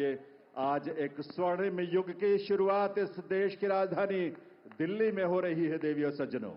चाहिए। आज एक स्वर्णिम युग की शुरुआत इस देश की राजधानी दिल्ली में हो रही है देवियों सज्जनों,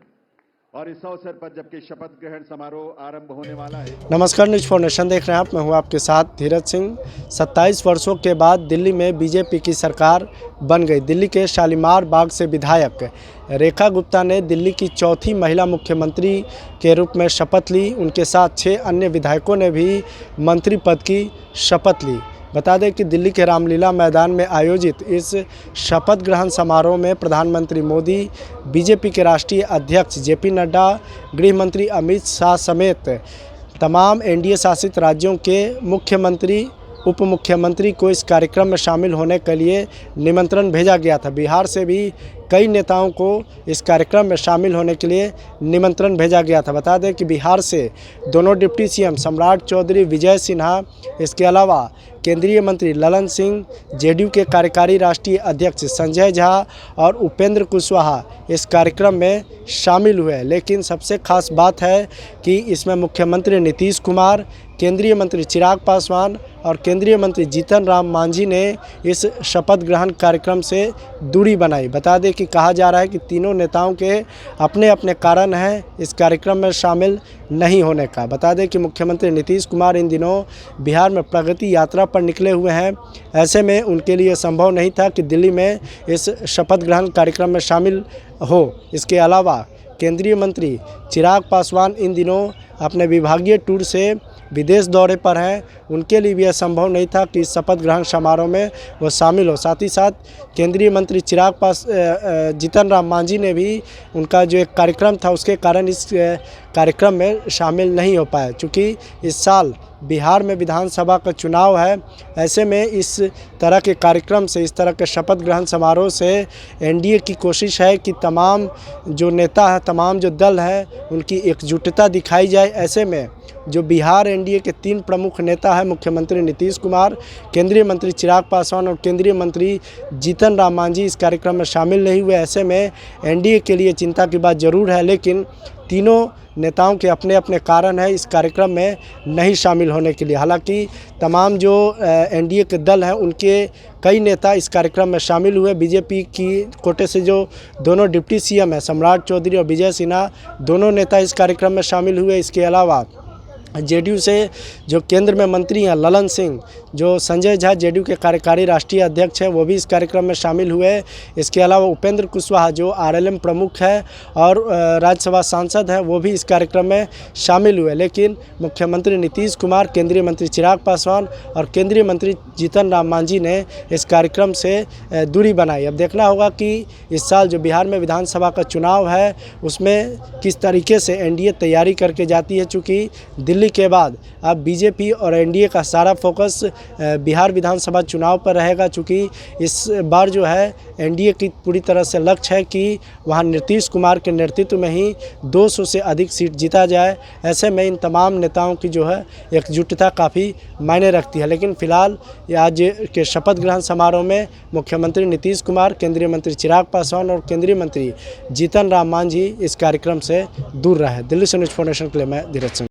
और इस अवसर पर जबकि शपथ ग्रहण समारोह आरंभ होने वाला है। नमस्कार, न्यूज़ फॉर नेशन देख रहे हैं आप। मैं हूं आपके साथ धीरज सिंह। 27 वर्षों के बाद दिल्ली में बीजेपी की सरकार बन गई। दिल्ली के शालीमार बाग से विधायक रेखा गुप्ता ने दिल्ली की चौथी महिला मुख्यमंत्री के रूप में शपथ ली। उनके साथ 6 अन्य विधायकों ने भी मंत्री पद की शपथ ली। बता दें कि दिल्ली के रामलीला मैदान में आयोजित इस शपथ ग्रहण समारोह में प्रधानमंत्री मोदी, बीजेपी के राष्ट्रीय अध्यक्ष जेपी नड्डा, गृह मंत्री अमित शाह समेत तमाम एनडीए शासित राज्यों के मुख्यमंत्री, उप मुख्यमंत्री को इस कार्यक्रम में शामिल होने के लिए निमंत्रण भेजा गया था। बिहार से भी कई नेताओं को इस कार्यक्रम में शामिल होने के लिए निमंत्रण भेजा गया था। बता दें कि बिहार से दोनों डिप्टी सीएम सम्राट चौधरी, विजय सिन्हा, इसके अलावा केंद्रीय मंत्री ललन सिंह, जेडीयू के कार्यकारी राष्ट्रीय अध्यक्ष संजय झा और उपेंद्र कुशवाहा इस कार्यक्रम में शामिल हुए। लेकिन सबसे खास बात है कि इसमें मुख्यमंत्री नीतीश कुमार, केंद्रीय मंत्री चिराग पासवान और केंद्रीय मंत्री जीतन राम मांझी ने इस शपथ ग्रहण कार्यक्रम से दूरी बनाई। बता दें कि कहा जा रहा है कि तीनों नेताओं के अपने अपने कारण हैं इस कार्यक्रम में शामिल नहीं होने का। बता दें कि मुख्यमंत्री नीतीश कुमार इन दिनों बिहार में प्रगति यात्रा पर निकले हुए हैं। ऐसे में उनके लिए संभव नहीं था कि दिल्ली में इस शपथ ग्रहण कार्यक्रम में शामिल हो। इसके अलावा केंद्रीय मंत्री चिराग पासवान इन दिनों अपने विभागीय टूर से विदेश दौरे पर हैं। उनके लिए भी यह संभव नहीं था कि शपथ ग्रहण समारोह में वो शामिल हो। साथ ही साथ केंद्रीय मंत्री जीतन राम मांझी ने भी, उनका जो एक कार्यक्रम था उसके कारण इस कार्यक्रम में शामिल नहीं हो पाए। चूँकि इस साल बिहार में विधानसभा का चुनाव है, ऐसे में इस तरह के कार्यक्रम से, इस तरह के शपथ ग्रहण समारोह से एनडीए की कोशिश है कि तमाम जो नेता है, तमाम जो दल है, उनकी एकजुटता दिखाई जाए। ऐसे में जो बिहार एनडीए के 3 प्रमुख नेता हैं, मुख्यमंत्री नीतीश कुमार, केंद्रीय मंत्री चिराग पासवान और केंद्रीय मंत्री जीतन राम मांझी इस कार्यक्रम में शामिल नहीं हुए। ऐसे में एनडीए के लिए चिंता की बात जरूर है, लेकिन तीनों नेताओं के अपने अपने कारण है इस कार्यक्रम में नहीं शामिल होने के लिए। हालांकि तमाम जो एनडीए के दल हैं, उनके कई नेता इस कार्यक्रम में शामिल हुए। बीजेपी की कोटे से जो दोनों डिप्टी सीएम हैं, सम्राट चौधरी और विजय सिन्हा, दोनों नेता इस कार्यक्रम में शामिल हुए। इसके अलावा जेडीयू से जो केंद्र में मंत्री हैं ललन सिंह, जो संजय झा जेडीयू के कार्यकारी राष्ट्रीय अध्यक्ष हैं, वो भी इस कार्यक्रम में शामिल हुए। इसके अलावा उपेंद्र कुशवाहा जो आरएलएम प्रमुख है और राज्यसभा सांसद हैं, वो भी इस कार्यक्रम में शामिल हुए। लेकिन मुख्यमंत्री नीतीश कुमार, केंद्रीय मंत्री चिराग पासवान और केंद्रीय मंत्री जीतन राम मांझी ने इस कार्यक्रम से दूरी बनाई। अब देखना होगा कि इस साल जो बिहार में विधानसभा का चुनाव है, उसमें किस तरीके से एनडीए तैयारी करके जाती है। चूँकि दिल्ली के बाद अब बीजेपी और एनडीए का सारा फोकस बिहार विधानसभा चुनाव पर रहेगा। चूँकि इस बार जो है एनडीए की पूरी तरह से लक्ष्य है कि वहां नीतीश कुमार के नेतृत्व में ही 200 से अधिक सीट जीता जाए। ऐसे में इन तमाम नेताओं की जो है एकजुटता काफ़ी मायने रखती है। लेकिन फिलहाल आज के शपथ ग्रहण समारोह में मुख्यमंत्री नीतीश कुमार, केंद्रीय मंत्री चिराग पासवान और केंद्रीय मंत्री जीतन राम मांझी इस कार्यक्रम से दूर रहे। दिल्ली से न्यूज़ फॉर नेशन के लिए मैं धीरज सिंह।